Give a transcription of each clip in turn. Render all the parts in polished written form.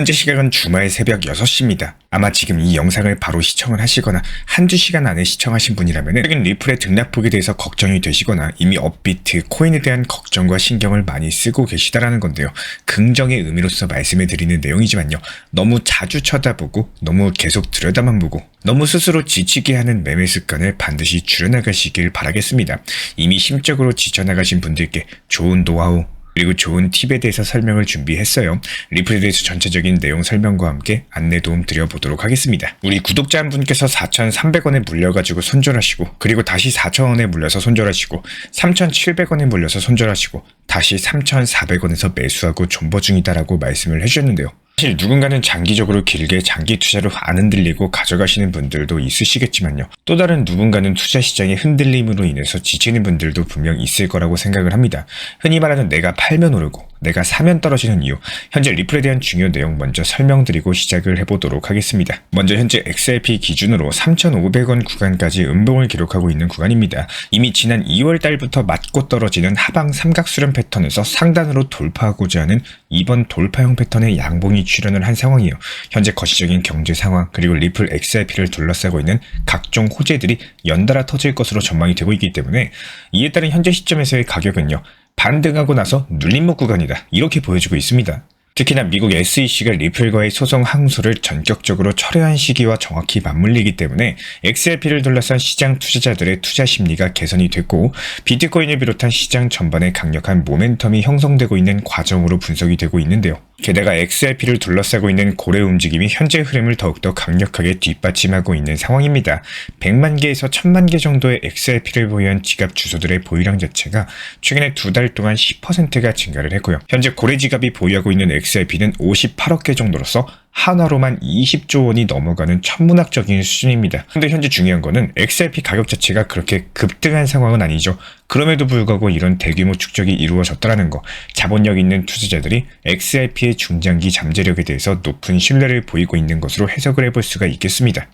현재 시각은 주말 새벽 6시입니다. 아마 지금 이 영상을 바로 시청을 하시거나 한두 시간 안에 시청하신 분이라면 최근 리플의 등락폭에 대해서 걱정이 되시거나 이미 업비트, 코인에 대한 걱정과 신경을 많이 쓰고 계시다라는 건데요. 긍정의 의미로서 말씀을 드리는 내용이지만요. 너무 자주 쳐다보고 너무 계속 들여다만 보고 너무 스스로 지치게 하는 매매 습관을 반드시 줄여나가시길 바라겠습니다. 이미 심적으로 지쳐나가신 분들께 좋은 노하우 그리고 좋은 팁에 대해서 설명을 준비했어요. 리플에 대해서 전체적인 내용 설명과 함께 안내 도움 드려보도록 하겠습니다. 우리 구독자 한 분께서 4,300원에 물려가지고 손절하시고 그리고 다시 4,000원에 물려서 손절하시고 3,700원에 물려서 손절하시고 다시 3,400원에서 매수하고 존버 중이다라고 말씀을 해주셨는데요. 사실 누군가는 장기적으로 길게 장기 투자로 안 흔들리고 가져가시는 분들도 있으시겠지만요. 또 다른 누군가는 투자 시장의 흔들림으로 인해서 지치는 분들도 분명 있을 거라고 생각을 합니다. 흔히 말하는 내가 팔면 오르고 내가 사면 떨어지는 이유, 현재 리플에 대한 중요 내용 먼저 설명드리고 시작을 해보도록 하겠습니다. 먼저 현재 XRP 기준으로 3,500원 구간까지 음봉을 기록하고 있는 구간입니다. 이미 지난 2월 달부터 맞고 떨어지는 하방 삼각수렴 패턴에서 상단으로 돌파하고자 하는 이번 돌파형 패턴의 양봉이 출현을 한 상황이에요. 현재 거시적인 경제 상황 그리고 리플 XRP를 둘러싸고 있는 각종 호재들이 연달아 터질 것으로 전망이 되고 있기 때문에 이에 따른 현재 시점에서의 가격은요. 반등하고 나서 눌림목 구간이다. 이렇게 보여주고 있습니다. 특히나 미국 SEC가 리플과의 소송 항소를 전격적으로 철회한 시기와 정확히 맞물리기 때문에 XRP를 둘러싼 시장 투자자들의 투자 심리가 개선이 됐고 비트코인을 비롯한 시장 전반에 강력한 모멘텀이 형성되고 있는 과정으로 분석이 되고 있는데요. 게다가 XRP를 둘러싸고 있는 고래 움직임이 현재 흐름을 더욱더 강력하게 뒷받침하고 있는 상황입니다. 100만 개에서 1000만 개 정도의 XRP를 보유한 지갑 주소들의 보유량 자체가 최근에 2달 동안 10%가 증가를 했고요. 현재 고래 지갑이 보유하고 있는 XRP는 58억 개 정도로서 한화로만 20조 원이 넘어가는 천문학적인 수준입니다. 근데 현재 중요한 거는 XRP 가격 자체가 그렇게 급등한 상황은 아니죠. 그럼에도 불구하고 이런 대규모 축적이 이루어졌다는 거, 자본력 있는 투자자들이 XRP의 중장기 잠재력에 대해서 높은 신뢰를 보이고 있는 것으로 해석을 해볼 수가 있겠습니다.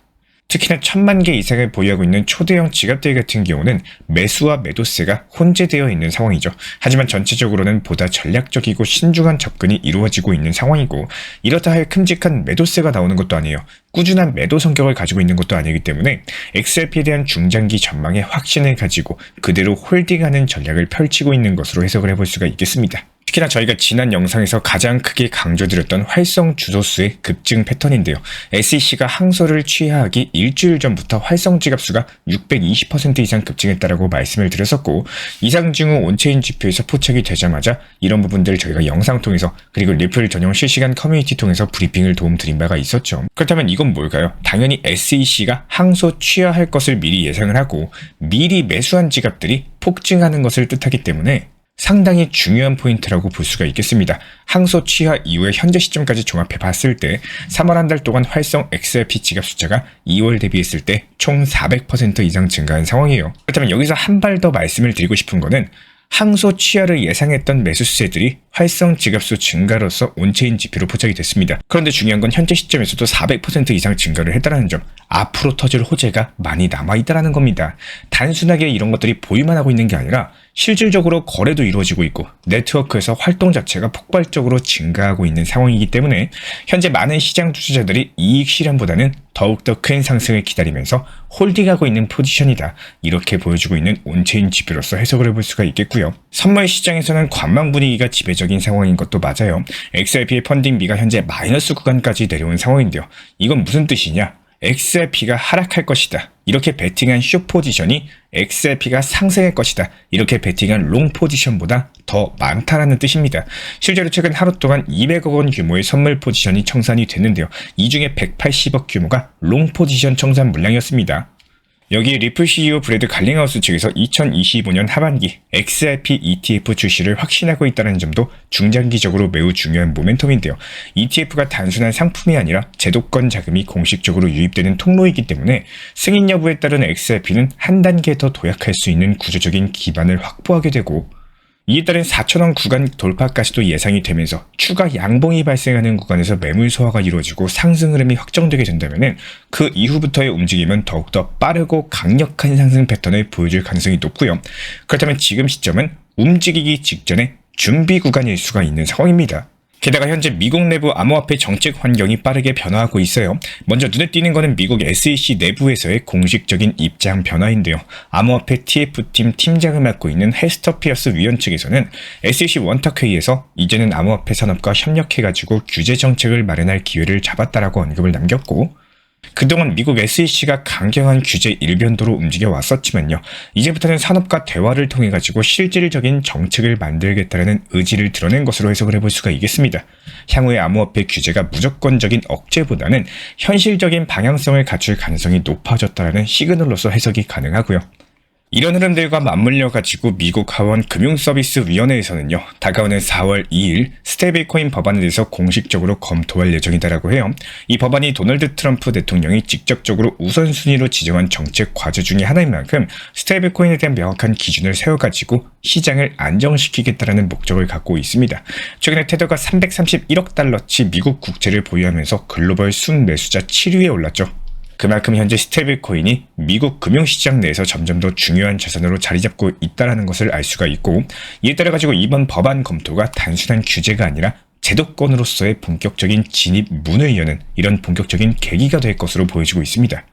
특히나 1000만 개 이상을 보유하고 있는 초대형 지갑들 같은 경우는 매수와 매도세가 혼재되어 있는 상황이죠. 하지만 전체적으로는 보다 전략적이고 신중한 접근이 이루어지고 있는 상황이고 이렇다 할 큼직한 매도세가 나오는 것도 아니에요. 꾸준한 매도 성격을 가지고 있는 것도 아니기 때문에 XRP에 대한 중장기 전망의 확신을 가지고 그대로 홀딩하는 전략을 펼치고 있는 것으로 해석을 해볼 수가 있겠습니다. 특히나 저희가 지난 영상에서 가장 크게 강조드렸던 활성 주소수의 급증 패턴인데요. SEC가 항소를 취하하기 일주일 전부터 활성 지갑수가 620% 이상 급증했다라고 말씀을 드렸었고 이상징후 온체인 지표에서 포착이 되자마자 이런 부분들을 저희가 영상 통해서 그리고 리플 전용 실시간 커뮤니티 통해서 브리핑을 도움드린 바가 있었죠. 그렇다면 이건 뭘까요? 당연히 SEC가 항소 취하할 것을 미리 예상을 하고 미리 매수한 지갑들이 폭증하는 것을 뜻하기 때문에 상당히 중요한 포인트라고 볼 수가 있겠습니다. 항소 취하 이후에 현재 시점까지 종합해 봤을 때 3월 한 달 동안 활성 XRP 지갑 숫자가 2월 대비했을 때 총 400% 이상 증가한 상황이에요. 그렇다면 여기서 한 발 더 말씀을 드리고 싶은 거는 항소 취하를 예상했던 매수세들이 활성 지갑수 증가로서 온체인 지표로 포착이 됐습니다. 그런데 중요한 건 현재 시점에서도 400% 이상 증가를 했다는 점, 앞으로 터질 호재가 많이 남아있다는 겁니다. 단순하게 이런 것들이 보유만 하고 있는 게 아니라 실질적으로 거래도 이루어지고 있고 네트워크에서 활동 자체가 폭발적으로 증가하고 있는 상황이기 때문에 현재 많은 시장 투자자들이 이익 실현보다는 더욱더 큰 상승을 기다리면서 홀딩하고 있는 포지션이다. 이렇게 보여주고 있는 온체인 지표로서 해석을 해볼 수가 있겠고요. 선물 시장에서는 관망 분위기가 지배적인 상황인 것도 맞아요. XRP의 펀딩비가 현재 마이너스 구간까지 내려온 상황인데요. 이건 무슨 뜻이냐? XRP가 하락할 것이다. 이렇게 베팅한 숏 포지션이 XRP가 상승할 것이다. 이렇게 베팅한 롱 포지션보다 더 많다라는 뜻입니다. 실제로 최근 하루 동안 200억 원 규모의 선물 포지션이 청산이 됐는데요. 이 중에 180억 규모가 롱 포지션 청산 물량이었습니다. 여기에 리플 CEO 브래드 갈링하우스 측에서 2025년 하반기 XRP ETF 출시를 확신하고 있다는 점도 중장기적으로 매우 중요한 모멘텀인데요. ETF가 단순한 상품이 아니라 제도권 자금이 공식적으로 유입되는 통로이기 때문에 승인 여부에 따른 XRP는 한 단계 더 도약할 수 있는 구조적인 기반을 확보하게 되고 이에 따른 4,000원 구간 돌파까지도 예상이 되면서 추가 양봉이 발생하는 구간에서 매물 소화가 이루어지고 상승 흐름이 확정되게 된다면 그 이후부터의 움직임은 더욱더 빠르고 강력한 상승 패턴을 보여줄 가능성이 높고요. 그렇다면 지금 시점은 움직이기 직전에 준비 구간일 수가 있는 상황입니다. 게다가 현재 미국 내부 암호화폐 정책 환경이 빠르게 변화하고 있어요. 먼저 눈에 띄는 것은 미국 SEC 내부에서의 공식적인 입장 변화인데요. 암호화폐 TF팀 팀장을 맡고 있는 헤스터 피어스 위원 측에서는 SEC 원탁회의에서 이제는 암호화폐 산업과 협력해가지고 규제 정책을 마련할 기회를 잡았다라고 언급을 남겼고, 그동안 미국 SEC가 강경한 규제 일변도로 움직여 왔었지만요. 이제부터는 산업과 대화를 통해 가지고 실질적인 정책을 만들겠다는 의지를 드러낸 것으로 해석을 해볼 수가 있겠습니다. 향후의 암호화폐 규제가 무조건적인 억제보다는 현실적인 방향성을 갖출 가능성이 높아졌다는 시그널로서 해석이 가능하고요. 이런 흐름들과 맞물려 가지고 미국 하원 금융서비스위원회에서는요, 다가오는 4월 2일 스테이블코인 법안에 대해서 공식적으로 검토할 예정이다라고 해요. 이 법안이 도널드 트럼프 대통령이 직접적으로 우선순위로 지정한 정책 과제 중의 하나인 만큼 스테이블코인에 대한 명확한 기준을 세워가지고 시장을 안정시키겠다는 목적을 갖고 있습니다. 최근에 테더가 331억 달러치 미국 국채를 보유하면서 글로벌 순매수자 7위에 올랐죠. 그만큼 현재 스테이블코인이 미국 금융시장 내에서 점점 더 중요한 자산으로 자리 잡고 있다는 것을 알 수가 있고, 이에 따라 가지고 이번 법안 검토가 단순한 규제가 아니라 제도권으로서의 본격적인 진입 문을 여는 이런 본격적인 계기가 될 것으로 보여지고 있습니다.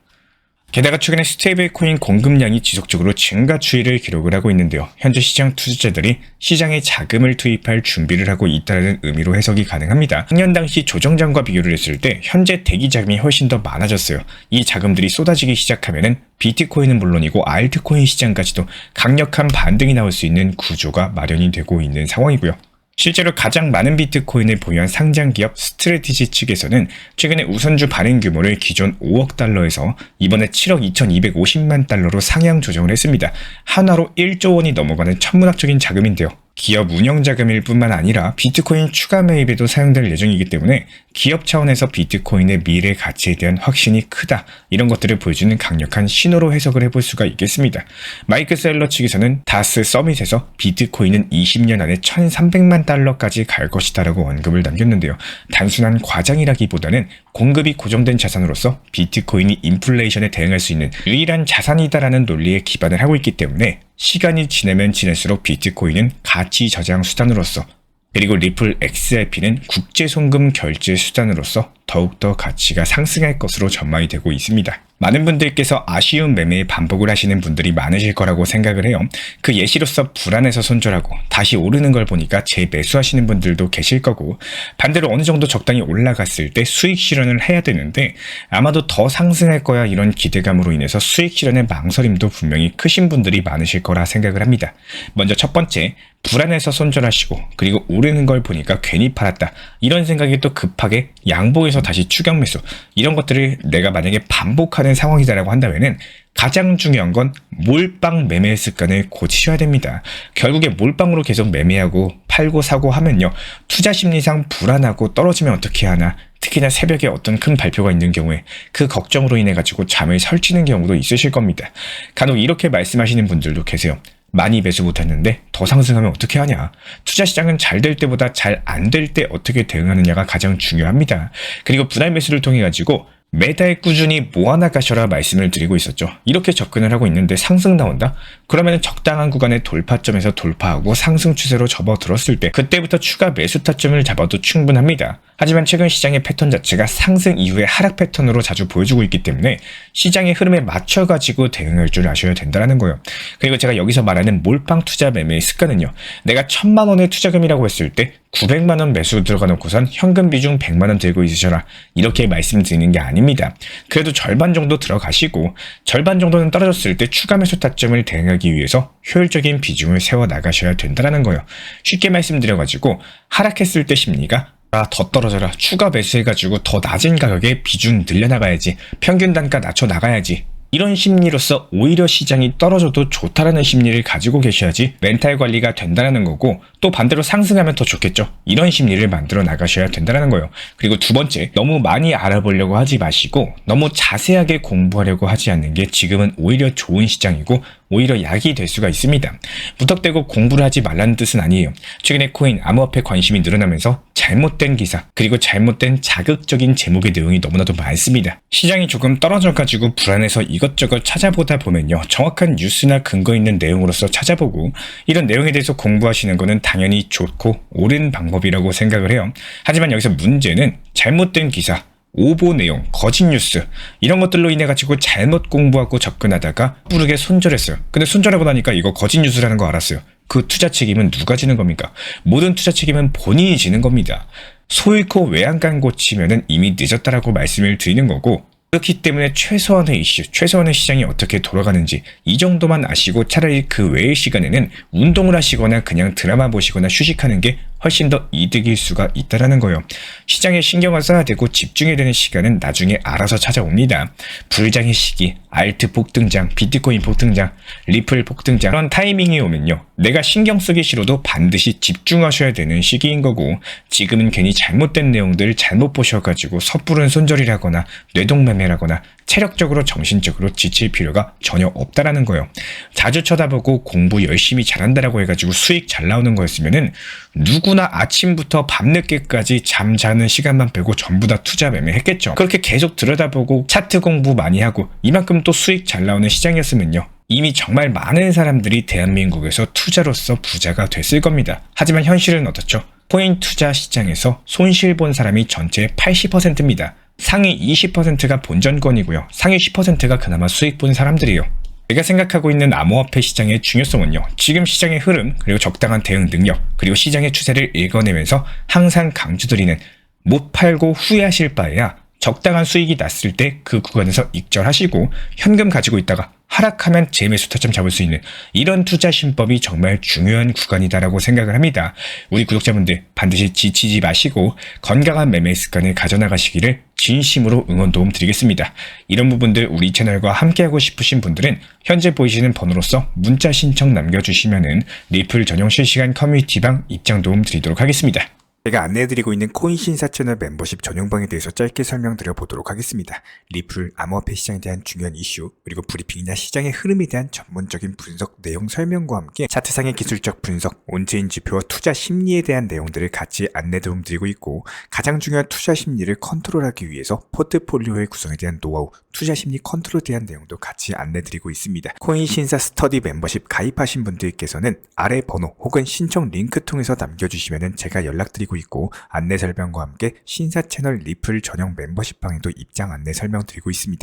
게다가 최근에 스테이블코인 공급량이 지속적으로 증가 추이를 기록을 하고 있는데요. 현재 시장 투자자들이 시장에 자금을 투입할 준비를 하고 있다는 의미로 해석이 가능합니다. 작년 당시 조정장과 비교를 했을 때 현재 대기 자금이 훨씬 더 많아졌어요. 이 자금들이 쏟아지기 시작하면은 비트코인은 물론이고 알트코인 시장까지도 강력한 반등이 나올 수 있는 구조가 마련이 되고 있는 상황이고요. 실제로 가장 많은 비트코인을 보유한 상장기업 스트래티지 측에서는 최근에 우선주 발행 규모를 기존 5억 달러에서 이번에 7억 2250만 달러로 상향 조정을 했습니다. 하나로 1조 원이 넘어가는 천문학적인 자금인데요. 기업 운영 자금일 뿐만 아니라 비트코인 추가 매입에도 사용될 예정이기 때문에 기업 차원에서 비트코인의 미래 가치에 대한 확신이 크다, 이런 것들을 보여주는 강력한 신호로 해석을 해볼 수가 있겠습니다. 마이크 셀러 측에서는 다스 서밋에서 비트코인은 20년 안에 1300만 달러까지 갈 것이다라고 언급을 남겼는데요. 단순한 과장이라기보다는 공급이 고정된 자산으로서 비트코인이 인플레이션에 대응할 수 있는 유일한 자산이다라는 논리에 기반을 하고 있기 때문에 시간이 지나면 지날수록 비트코인은 가치 저장 수단으로서, 그리고 리플 XRP는 국제 송금 결제 수단으로서 더욱더 가치가 상승할 것으로 전망이 되고 있습니다. 많은 분들께서 아쉬운 매매에 반복을 하시는 분들이 많으실 거라고 생각을 해요. 그 예시로서 불안해서 손절하고 다시 오르는 걸 보니까 재매수하시는 분들도 계실 거고, 반대로 어느 정도 적당히 올라갔을 때 수익 실현을 해야 되는데 아마도 더 상승할 거야 이런 기대감으로 인해서 수익 실현의 망설임도 분명히 크신 분들이 많으실 거라 생각을 합니다. 먼저 첫 번째, 불안해서 손절하시고 그리고 오르는 걸 보니까 괜히 팔았다, 이런 생각이 또 급하게 양보해서 다시 추격 매수, 이런 것들을 내가 만약에 반복하는 상황이다라고 한다면은 가장 중요한 건 몰빵 매매 습관을 고치셔야 됩니다. 결국에 몰빵으로 계속 매매하고 팔고 사고 하면요, 투자 심리상 불안하고 떨어지면 어떻게 하나, 특히나 새벽에 어떤 큰 발표가 있는 경우에 그 걱정으로 인해 가지고 잠을 설치는 경우도 있으실 겁니다. 간혹 이렇게 말씀하시는 분들도 계세요. 많이 매수 못했는데 더 상승하면 어떻게 하냐. 투자 시장은 잘 될 때보다 잘 안 될 때 어떻게 대응하느냐가 가장 중요합니다. 그리고 분할 매수를 통해 가지고 매달 꾸준히 모아나 가셔라 말씀을 드리고 있었죠. 이렇게 접근을 하고 있는데 상승 나온다? 그러면 적당한 구간의 돌파점에서 돌파하고 상승 추세로 접어들었을 때 그때부터 추가 매수 타점을 잡아도 충분합니다. 하지만 최근 시장의 패턴 자체가 상승 이후에 하락 패턴으로 자주 보여주고 있기 때문에 시장의 흐름에 맞춰가지고 대응할 줄 아셔야 된다는 거예요. 그리고 제가 여기서 말하는 몰빵 투자 매매의 습관은요, 내가 1000만 원의 투자금이라고 했을 때 900만 원 매수 들어가 놓고선 현금 비중 100만 원 들고 있으셔라, 이렇게 말씀드리는 게 아닙니다. 그래도 절반 정도 들어가시고 절반 정도는 떨어졌을 때 추가 매수 타점을 대응하기 위해서 효율적인 비중을 세워 나가셔야 된다는 거예요. 쉽게 말씀드려가지고 하락했을 때 심리가 더 떨어져라, 추가 매수해가지고 더 낮은 가격에 비중 늘려나가야지, 평균 단가 낮춰 나가야지, 이런 심리로서 오히려 시장이 떨어져도 좋다라는 심리를 가지고 계셔야지 멘탈 관리가 된다는 거고, 또 반대로 상승하면 더 좋겠죠. 이런 심리를 만들어 나가셔야 된다는 거예요. 그리고 두 번째, 너무 많이 알아보려고 하지 마시고 너무 자세하게 공부하려고 하지 않는 게 지금은 오히려 좋은 시장이고 오히려 약이 될 수가 있습니다. 무턱대고 공부를 하지 말라는 뜻은 아니에요. 최근에 코인, 암호화폐 관심이 늘어나면서 잘못된 기사, 그리고 잘못된 자극적인 제목의 내용이 너무나도 많습니다. 시장이 조금 떨어져가지고 불안해서 이것저것 찾아보다 보면요, 정확한 뉴스나 근거 있는 내용으로서 찾아보고 이런 내용에 대해서 공부하시는 거는 당연히 좋고 옳은 방법이라고 생각을 해요. 하지만 여기서 문제는 잘못된 기사, 오보 내용, 거짓 뉴스 이런 것들로 인해 가지고 잘못 공부하고 접근하다가 뿌르게 손절했어요. 근데 손절하고 나니까 이거 거짓 뉴스라는 거 알았어요. 그 투자 책임은 누가 지는 겁니까? 모든 투자 책임은 본인이 지는 겁니다. 소 잃고 외양간 고치면은 이미 늦었다라고 말씀을 드리는 거고, 그렇기 때문에 최소한의 이슈, 최소한의 시장이 어떻게 돌아가는지 이 정도만 아시고 차라리 그 외의 시간에는 운동을 하시거나 그냥 드라마 보시거나 휴식하는 게 훨씬 더 이득일 수가 있다라는 거예요. 시장에 신경을 써야 되고 집중해야 되는 시간은 나중에 알아서 찾아옵니다. 불장의 시기, 알트 폭등장, 비트코인 폭등장, 리플 폭등장, 그런 타이밍이 오면요, 내가 신경 쓰기 싫어도 반드시 집중하셔야 되는 시기인 거고, 지금은 괜히 잘못된 내용들 잘못 보셔가지고 섣부른 손절이라거나 뇌동매매라거나 체력적으로 정신적으로 지칠 필요가 전혀 없다라는 거예요. 자주 쳐다보고 공부 열심히 잘한다라고 해가지고 수익 잘 나오는 거였으면은 누구나 아침부터 밤늦게까지 잠자는 시간만 빼고 전부 다 투자 매매했겠죠. 그렇게 계속 들여다보고 차트 공부 많이 하고 이만큼 또 수익 잘 나오는 시장이었으면요, 이미 정말 많은 사람들이 대한민국에서 투자로서 부자가 됐을 겁니다. 하지만 현실은 어떻죠? 코인 투자 시장에서 손실 본 사람이 전체의 80%입니다. 상위 20%가 본전권이고요. 상위 10%가 그나마 수익 본 사람들이에요. 제가 생각하고 있는 암호화폐 시장의 중요성은요, 지금 시장의 흐름, 그리고 적당한 대응 능력, 그리고 시장의 추세를 읽어내면서 항상 강조드리는 못 팔고 후회하실 바에야 적당한 수익이 났을 때 그 구간에서 익절하시고 현금 가지고 있다가 하락하면 재매수 타점 잡을 수 있는 이런 투자 신법이 정말 중요한 구간이다라고 생각을 합니다. 우리 구독자분들 반드시 지치지 마시고 건강한 매매 습관을 가져나가시기를 진심으로 응원 도움 드리겠습니다. 이런 부분들 우리 채널과 함께하고 싶으신 분들은 현재 보이시는 번호로서 문자 신청 남겨주시면은 리플 전용 실시간 커뮤니티방 입장 도움 드리도록 하겠습니다. 제가 안내해드리고 있는 코인 신사 채널 멤버십 전용방에 대해서 짧게 설명드려 보도록 하겠습니다. 리플, 암호화폐 시장에 대한 중요한 이슈, 그리고 브리핑이나 시장의 흐름에 대한 전문적인 분석 내용 설명과 함께 차트상의 기술적 분석, 온체인 지표와 투자 심리에 대한 내용들을 같이 안내 도움 드리고 있고, 가장 중요한 투자 심리를 컨트롤하기 위해서 포트폴리오의 구성에 대한 노하우, 투자 심리 컨트롤에 대한 내용도 같이 안내 드리고 있습니다. 코인 신사 스터디 멤버십 가입하신 분들께서는 아래 번호 혹은 신청 링크 통해서 남겨주시면 제가 연락드리고 있고, 안내 설명과 함께 신사 채널 리플 전용 멤버십 방에도 입장 안내 설명드리고 있습니다.